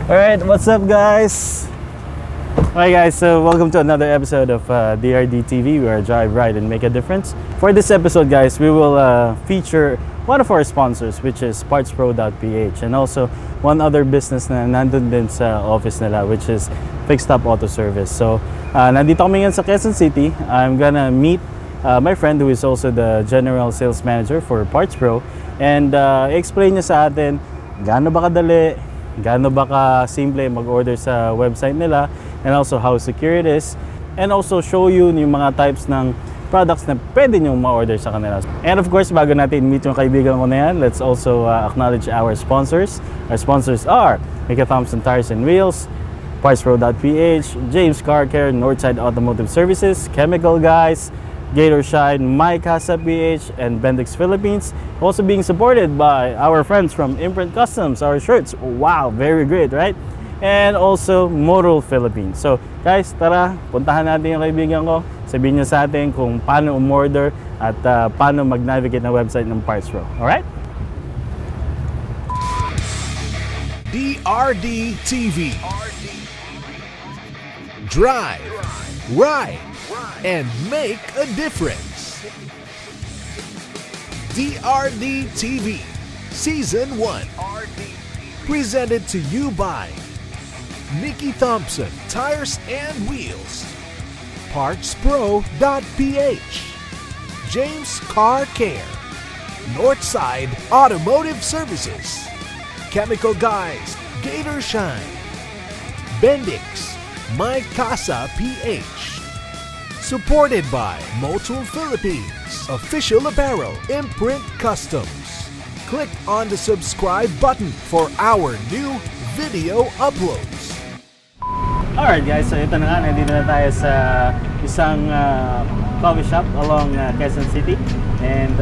Alright, what's up guys? Alright guys, so welcome to another episode of DRD TV, where I drive, ride, and make a difference. For this episode guys, we will feature one of our sponsors, which is Partspro.Ph, and also one other business na nandun din sa office nila, which is Fixstop Auto Service. So, nandito kami ngayon sa Quezon City. I'm gonna meet my friend who is also the General Sales Manager for Partspro, and explain niya sa atin gaano ba kadali, gaano ba ka-simple mag-order sa website nila, and also how secure it is, and also show you yung mga types ng products na pwede nyo ma-order sa kanila. And of course, bago natin meet yung kaibigan ko na yan, let's also acknowledge our sponsors. Our sponsors are Thompson Tires and Wheels, Partspro.Ph, James Car Care, Northside Automotive Services, Chemical Guys, Gator Shine, PH, and Bendix Philippines. Also being supported by our friends from Imprint Customs, our shirts. Wow, very great, right? And also Moto Philippines. So guys, tara, puntahan natin yung kaibigan ko. Sabihin niya sa atin kung paano umorder at paano mag-navigate na website ng Partspro. Alright? DRD TV. Drive, ride, and make a difference. DRD TV Season 1, presented to you by Thompson Tires and Wheels, Partspro.Ph, James Car Care, Northside Automotive Services, Chemical Guys, Gator Shine, Bendix, PH. Supported by Moto Philippines, official apparel, Imprint Customs. Click on the subscribe button for our new video uploads. Alright guys, so ito na nga, nandito na tayo sa isang coffee shop along Quezon City. And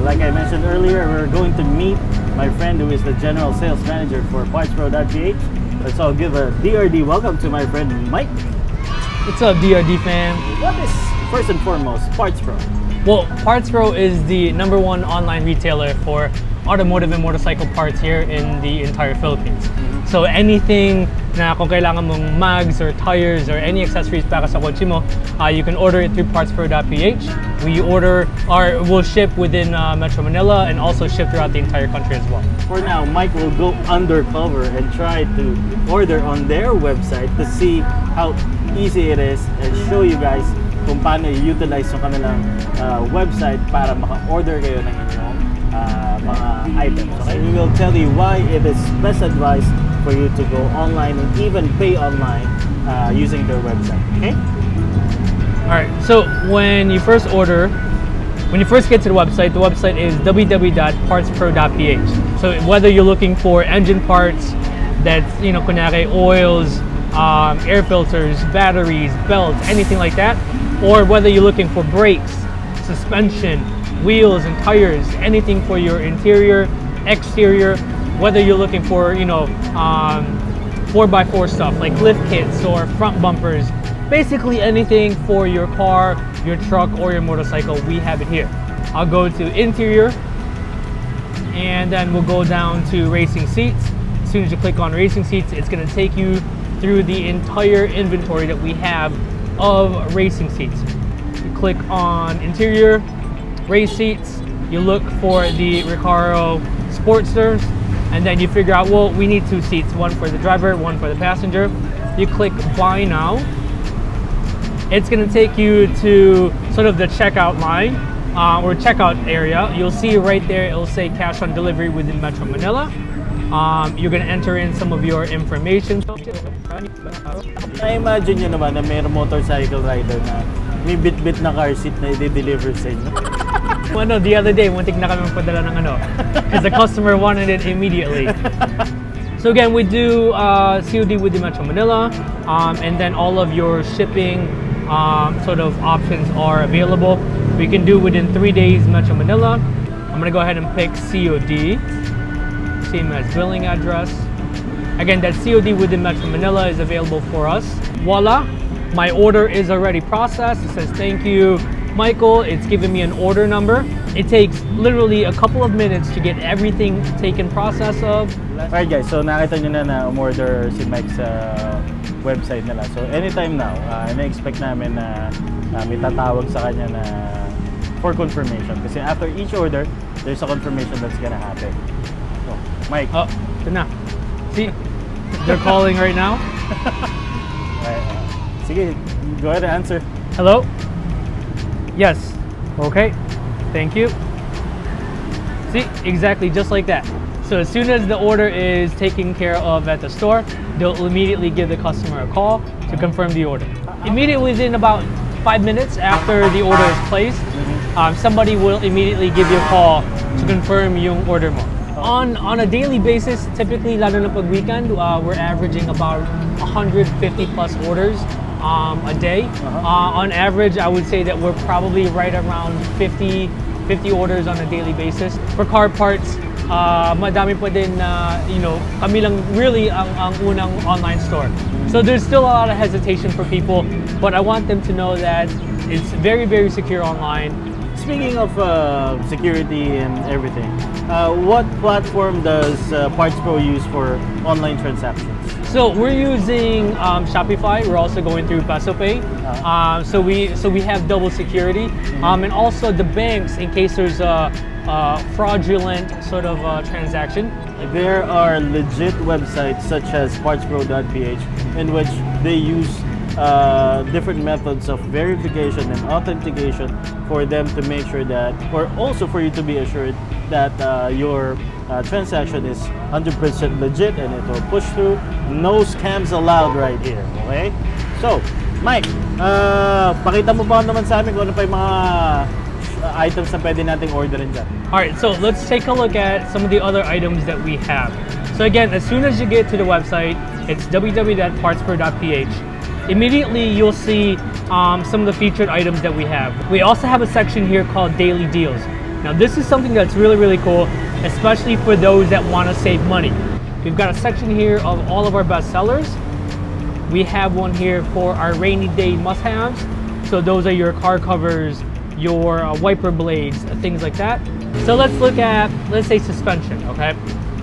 like I mentioned earlier, we're going to meet my friend who is the General Sales Manager for Partspro.Ph. Let's all give a DRD welcome to my friend Mike. What's up, DRD fam? What is, first and foremost, Partspro? Well, Partspro is the #1 online retailer for automotive and motorcycle parts here in the entire Philippines. So anything na kung kailangan mong mags or tires or any accessories para sa kotse mo, you can order it through Partspro.Ph. We'll ship within Metro Manila and also ship throughout the entire country as well. For now, Mike will go undercover and try to order on their website to see how easy it is and show you guys kung paano i-utilize yung kanilang website para maka-order kayo ng inyong mga items. Okay? We will tell you why it is best advised for you to go online and even pay online using their website. Okay? Alright, so when you first get to the website is www.partspro.ph. So whether you're looking for engine parts, that's, kunyari oils, air filters, batteries, belts, anything like that, or whether you're looking for brakes, suspension, wheels and tires, anything for your interior, exterior, whether you're looking for 4x4 stuff like lift kits or front bumpers, basically anything for your car, your truck, or your motorcycle, we have it here. I'll go to interior, and then we'll go down to racing seats. As soon as you click on racing seats, it's going to take you through the entire inventory that we have of racing seats. You click on interior, race seats, you look for the Recaro Sportsters, and then you figure out, well, we need 2 seats, one for the driver, one for the passenger. You click buy now. It's going to take you to sort of the checkout line or checkout area. You'll see right there, it'll say cash on delivery within Metro Manila. You're going to enter in some of your information. Na-imagine nyo naman na mayroong motorcycle rider na may bit-bit na car seat na i-deliver sa inyo. The other day, muntik na kami magpadala ng because the customer wanted it immediately. So again, we do COD with the Metro Manila, and then all of your shipping sort of options are available. We can do within 3 days Metro Manila. I'm gonna go ahead and pick COD, same as billing address. Again, that COD within Metro Manila is available for us. Voila, my order is already processed. It says thank you, Michael. It's giving me an order number. It takes literally a couple of minutes to get everything taken process of. Alright guys, so nakita nyo na umorder si Mike sa website nila. So anytime now, na-expect namin na may tatawag sa kanya na for confirmation. Kasi after each order, there's a confirmation that's gonna happen. So, Mike. Oh, ito na. See, they're calling right now. Sige, go ahead and answer. Hello? Yes. Okay. Thank you. See, exactly just like that. So as soon as the order is taken care of at the store, they'll immediately give the customer a call to confirm the order. Immediately within about 5 minutes after the order is placed, somebody will immediately give you a call to confirm yung order mo. On a daily basis, typically, lalo na pag weekend, we're averaging about 150 plus orders a day. On average, I would say that we're probably right around 50 orders on a daily basis. For car parts, madami pa din kami lang really ang unang online store. So there's still a lot of hesitation for people, but I want them to know that it's very, very secure online. Speaking of security and everything, what platform does Partspro use for online transactions? So we're using Shopify. We're also going through Fixstop Auto. So we have double security, and also the banks in case there's a fraudulent sort of transaction. There are legit websites such as Partspro.Ph in which they use different methods of verification and authentication for them to make sure that, or also for you to be assured that your transaction is 100% legit and it will push through. No scams allowed right here, okay? So, Mike, pakita mo pa naman sa amin kung ano pa yung mga items na pwede nating orderin dyan. Alright, so let's take a look at some of the other items that we have. So again, as soon as you get to the website, it's www.partspro.ph. Immediately you'll see some of the featured items that we have. We also have a section here called Daily Deals. Now this is something that's really, really cool, especially for those that want to save money. We've got a section here of all of our best sellers. We have one here for our rainy day must-haves. So those are your car covers, your wiper blades, things like that. So let's look at, let's say suspension, okay?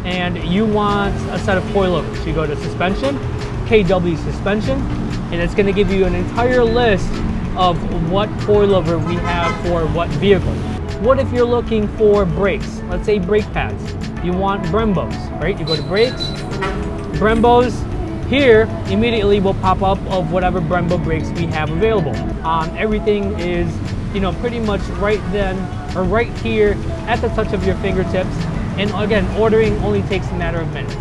And you want a set of coilovers. You go to suspension, KW suspension, and it's going to give you an entire list of what coilover we have for what vehicle. What if you're looking for brakes? Let's say brake pads. You want Brembos, right? You go to brakes, Brembos. Here, immediately will pop up of whatever Brembo brakes we have available. Everything is, pretty much right then, or right here at the touch of your fingertips. And again, ordering only takes a matter of minutes.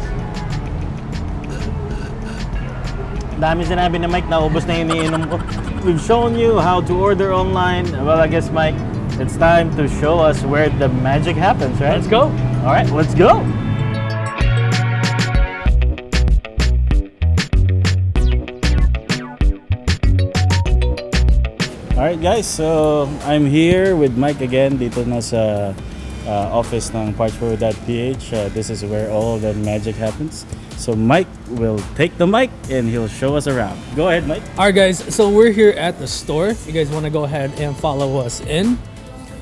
Dami sinabi ni Mike, naubos na iniinom ko. We've shown you how to order online. Well, I guess, Mike, it's time to show us where the magic happens, right? Let's go. All right, let's go. All right, guys, so I'm here with Mike again dito na sa office ng Partspro.Ph. This is where all the magic happens. So Mike will take the mic and he'll show us around. Go ahead, Mike. Alright guys, so we're here at the store. If you guys want to go ahead and follow us in.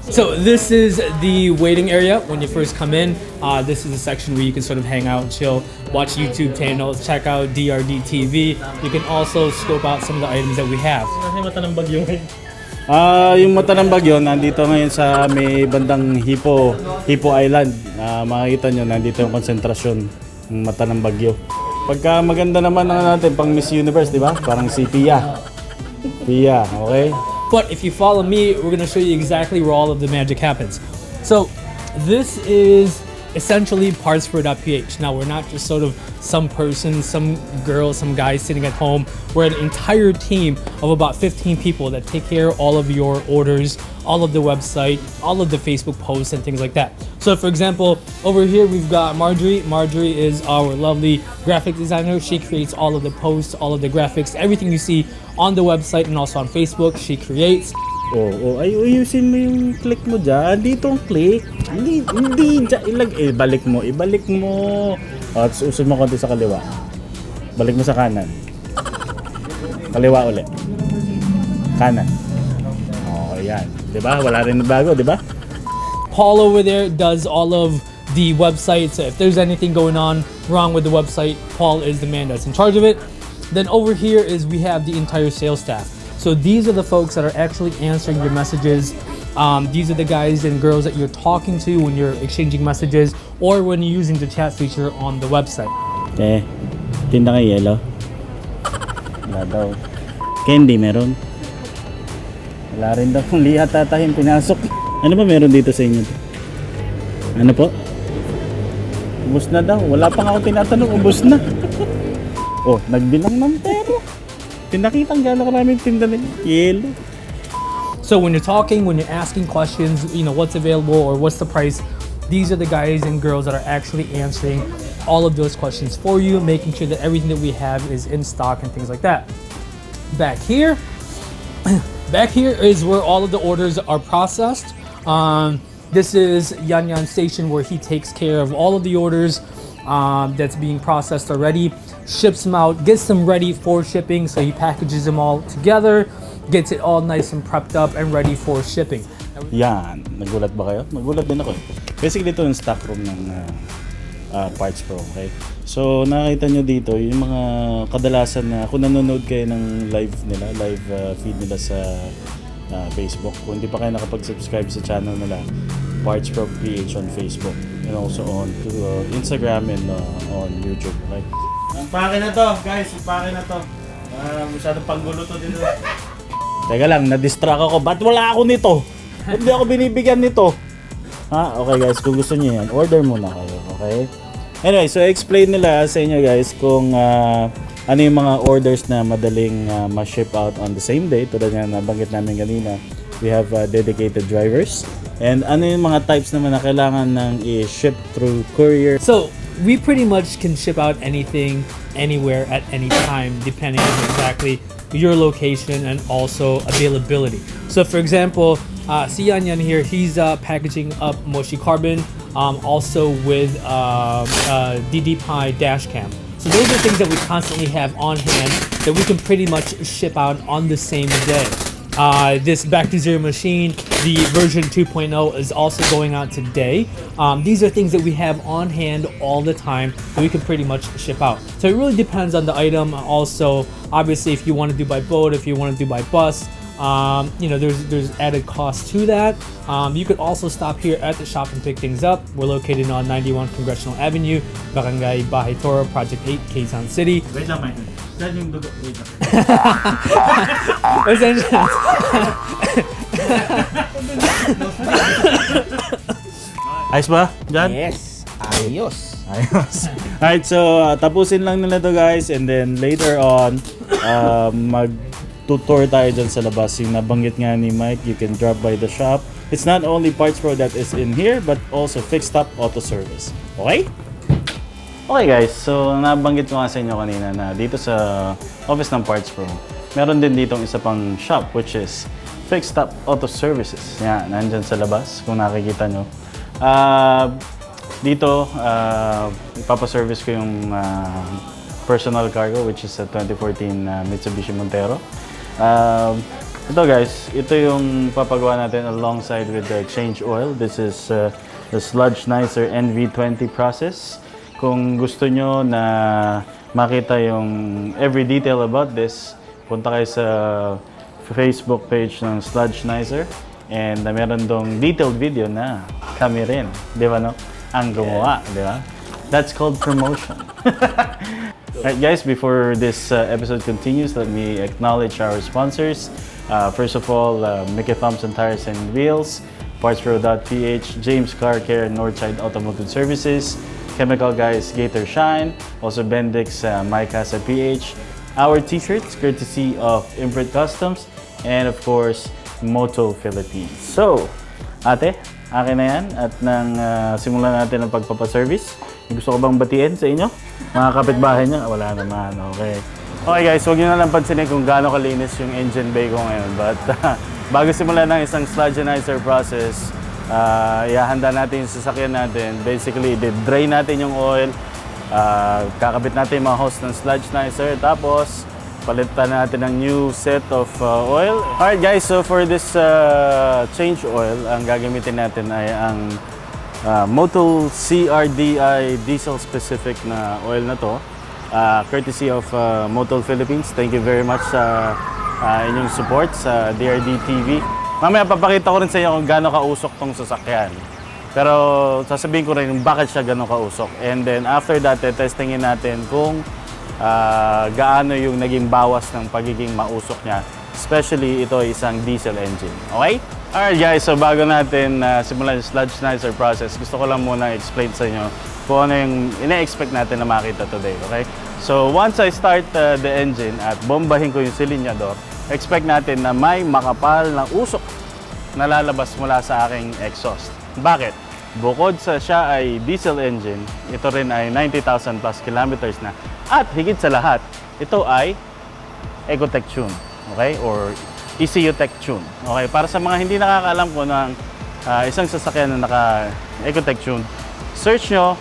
So this is the waiting area when you first come in. This is a section where you can sort of hang out, chill, watch YouTube channels, check out DRD TV. You can also scope out some of the items that we have. Yung mata ng bagyo, nandito ngayon sa may bandang Hippo Island. Makikita nyo, nandito yung konsentrasyon ng mata ng bagyo. Pagka maganda naman natin pang Miss Universe, di ba? Parang si Pia. Pia, okay? But if you follow me, we're going to show you exactly where all of the magic happens. So this is essentially Partspro.Ph. Now we're not just sort of some person, some girl, some guy sitting at home. We're an entire team of about 15 people that take care of all of your orders, all of the website, all of the Facebook posts and things like that. So for example, over here we've got Marjorie. Marjorie is our lovely graphic designer. She creates all of the posts, all of the graphics, everything you see on the website and also on Facebook, she creates. Ay, ayusin mo yung click mo dyan. Dito ang click. Hindi dyan. Ibalik mo. At usod mo konti sa kaliwa. Balik mo sa kanan. Kaliwa ulit. Kanan. Yan. Diba? Wala rin bago, diba? Paul over there does all of the website. So if there's anything going on wrong with the website, Paul is the man that's in charge of it. Then over here is we have the entire sales staff. So these are the folks that are actually answering your messages. These are the guys and girls that you're talking to when you're exchanging messages or when you're using the chat feature on the website. Tinda kay yellow. Wala daw. Candy meron. Wala rin daw. Lihat ata yung pinasok. Ano ba meron dito sa inyo? Ano po? Ubus na daw. Wala pa nga ako tinatanong. Ubus na. Oh, nagbilang ng pero. Tinakitang gano'n karaming tinda nila. Yellow. So when you're talking, when you're asking questions, you know, what's available or what's the price, these are the guys and girls that are actually answering all of those questions for you, making sure that everything that we have is in stock and things like that. Back here is where all of the orders are processed. This is Yan station where he takes care of all of the orders that's being processed already, ships them out, gets them ready for shipping. So he packages them all together, gets it all nice and prepped up and ready for shipping. Yan. Nagulat ba kayo? Nagulat din ako. Basically, ito yung stock room ng Partspro. Okay? So, nakita nyo dito, yung mga kadalasan na kung nanonood kayo ng live nila, live feed nila sa Facebook. Kung hindi pa kayo nakapag-subscribe sa channel nila, Partspro.Ph on Facebook. And also on Instagram and on YouTube. Okay? Ang pake na to, guys. Ang pake na to. Masyadong panggulo to dito. Teka lang, na-distract ako. Ba't wala ako nito? Hindi ako binibigyan nito. Okay guys, kung gusto niyo yan, order muna kayo. Okay? Anyway, so explain nila sa inyo guys kung ano yung mga orders na madaling ma-ship out on the same day. Tulad nga nabanggit namin kanina, we have dedicated drivers. And ano yung mga types naman na kailangan ng i-ship through courier. So we pretty much can ship out anything, anywhere, at any time, depending on exactly your location and also availability. So for example, si Yan here, he's packaging up Moshi Carbon, also with DD Pi dash cam. So those are things that we constantly have on hand that we can pretty much ship out on the same day. This Back to Zero machine, the version 2.0 is also going out today. These are things that we have on hand all the time that we can pretty much ship out. So it really depends on the item. Also, obviously, if you want to do by boat, if you want to do by bus, you know, there's added cost to that. You could also stop here at the shop and pick things up. We're located on 91 Congressional Avenue, Barangay Bahay Toro, Project 8, Quezon City. Wait lang, Michael. Saan yung dugo? Wait lang. Ayos ba? Diyan? Yes, ayos. Alright, so tapusin lang nila to guys, and then later on, mag-tutor tayo dyan sa labas. Yung nabanggit nga ni Mike, you can drop by the shop. It's not only Partspro that is in here, but also Fixstop Auto Service. Okay? Okay guys, so nabanggit ko nga sa inyo kanina na dito sa office ng Partspro, meron din ditong isa pang shop which is Fixstop Auto Services. Yan, nandyan sa labas kung nakikita nyo. Dito, ipapaservice ko yung personal cargo which is a 2014 Mitsubishi Montero. Ito guys, ito yung papagawa natin alongside with the change oil. This is the Sludge Nicer NV20 process. Kung gusto nyo na makita yung every detail about this, punta kayo sa Facebook page ng Sludge Nicer. And meron dong detailed video na kami rin. Di ba no? Ang gumawa, di ba? That's called promotion. Alright guys, before this episode continues, let me acknowledge our sponsors. First of all, Mickey Thompson Tires and Wheels, Partspro.Ph, James Car Care, Northside Automotive Services, Chemical Guys, Gator Shine, also Bendix, My Casa PH, our t-shirts courtesy of Imprint Customs, and of course, Moto Philippines. So, ate, akin na yan at nang simulan natin ang pagpapaservice. Gusto ko bang batiin sa inyo? Mga kapitbahay niyo? Wala naman, okay. Okay guys, huwag nyo na lang pansinin kung gaano kalinis yung engine bay ko ngayon. But bago simulan ng isang sludge nicer process, ihahanda natin yung sasakyan natin. Basically, i-drain natin yung oil, kakabit natin yung mga hose ng sludge nicer, tapos palitan natin ng new set of oil. Alright guys, so for this change oil, ang gagamitin natin ay ang Moto CRDI diesel specific na oil na to. Courtesy of Moto Philippines. Thank you very much sa inyong support sa DRD TV. Mamaya papakita ko rin sa inyo kung gaano kausok tong sasakyan. Pero sasabihin ko rin bakit siya gaano kausok. And then after that, testingin natin kung gaano yung naging bawas ng pagiging mausok niya. Especially ito ay isang diesel engine. Okay? Alright guys, so bago natin simulan yung sludge nicer process, gusto ko lang muna explain sa inyo kung ano yung ina-expect natin na makita today. Okay? So once I start the engine at bombahin ko yung silinyador, expect natin na may makapal na usok na lalabas mula sa aking exhaust. Bakit? Bukod sa siya ay diesel engine, ito rin ay 90,000 plus kilometers na. At higit sa lahat, ito ay Ecotech tune, okay? Or ECU Tech tune. Okay, para sa mga hindi nakakaalam ko ng isang sasakyan na naka-Ecotech tune, search nyo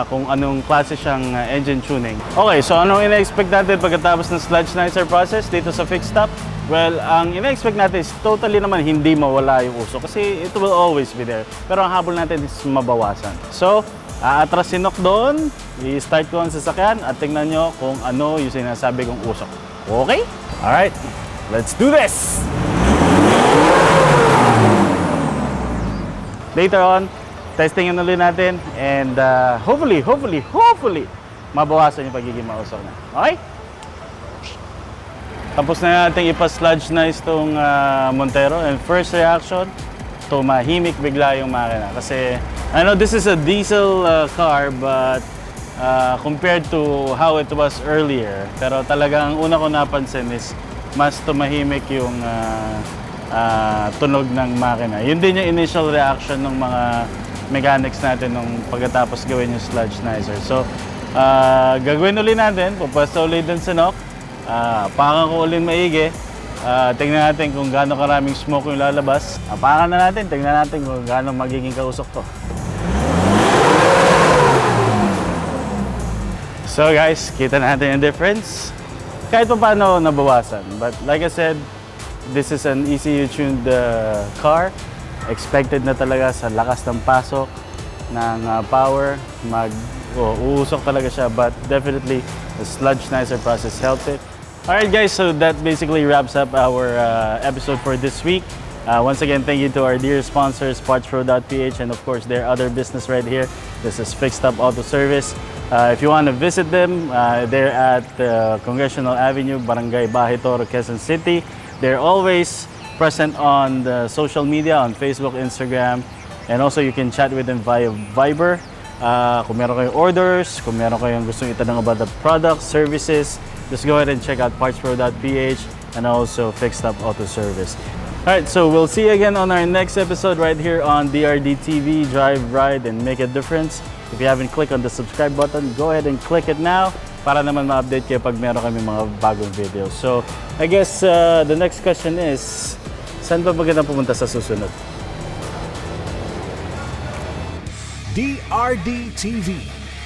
kung anong klase siyang engine tuning. Okay, so anong ina-expect natin pagkatapos ng sludge nicer process dito sa Fixstop? Well, ang ina-expect natin is totally naman hindi mawala yung usok kasi it will always be there. Pero ang habol natin is mabawasan. So, aatras sinok doon, i-start ko ang sasakyan at tingnan nyo kung ano yung sinasabi kong usok. Okay? Alright, let's do this! Later on, testingin ulit natin and hopefully, mabawasan yung pagiging mausok na. Okay? Tapos na natin ipa-sludge nice itong Montero and first reaction, tumahimik bigla yung makina. Kasi I know this is a diesel car but compared to how it was earlier, pero talagang una ko napansin is mas tumahimik yung tunog ng makina. Yun din yung initial reaction ng mga mechanics natin nung pagkatapos gawin yung sludge nicer. So, gagawin ulit natin, pupwesto ulit din sa knock, pakan ko ulit maigi, tingnan natin kung gaano karaming smoke yung lalabas. Pakan na natin, tingnan natin kung gaano magiging kausok to. So guys, kita natin yung difference. Kahit pa paano nabawasan. But like I said, this is an ECU tuned car. Expected na talaga sa lakas ng pasok ng power, uusok talaga siya, but definitely the sludge nicer process helped it. Alright guys, so that basically wraps up our episode for this week. Once again, thank you to our dear sponsors, Partspro.Ph, and of course their other business right here. This is Fixstop Auto Service. If you want to visit them, they're at Congressional Avenue, Barangay Bahay Toro, Quezon City. They're always present on the social media, on Facebook, Instagram, and also you can chat with them via Viber. Kung meron kayong orders, kung meron kayong gustong itanong about the products, services, just go ahead and check out Partspro.Ph and also Fixstop Auto Service. Alright, so we'll see you again on our next episode right here on DRD TV. Drive, ride, and make a difference. If you haven't clicked on the subscribe button, go ahead and click it now para naman ma-update kayo pag meron kami mga bagong videos. So, I guess the next question is, saan ba maganda pumunta sa susunod? DRD TV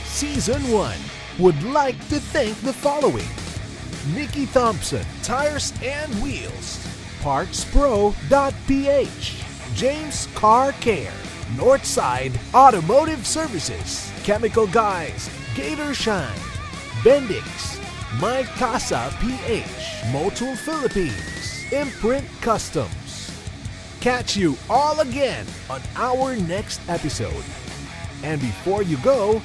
Season 1 would like to thank the following: Nikki Thompson Tires and Wheels, Partspro.Ph, James Car Care, Northside Automotive Services, Chemical Guys, Gator Shine, Bendix, My Casa PH, Moto Philippines, Imprint Customs. Catch you all again on our next episode. And before you go,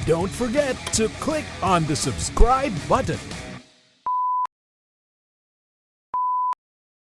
don't forget to click on the subscribe button.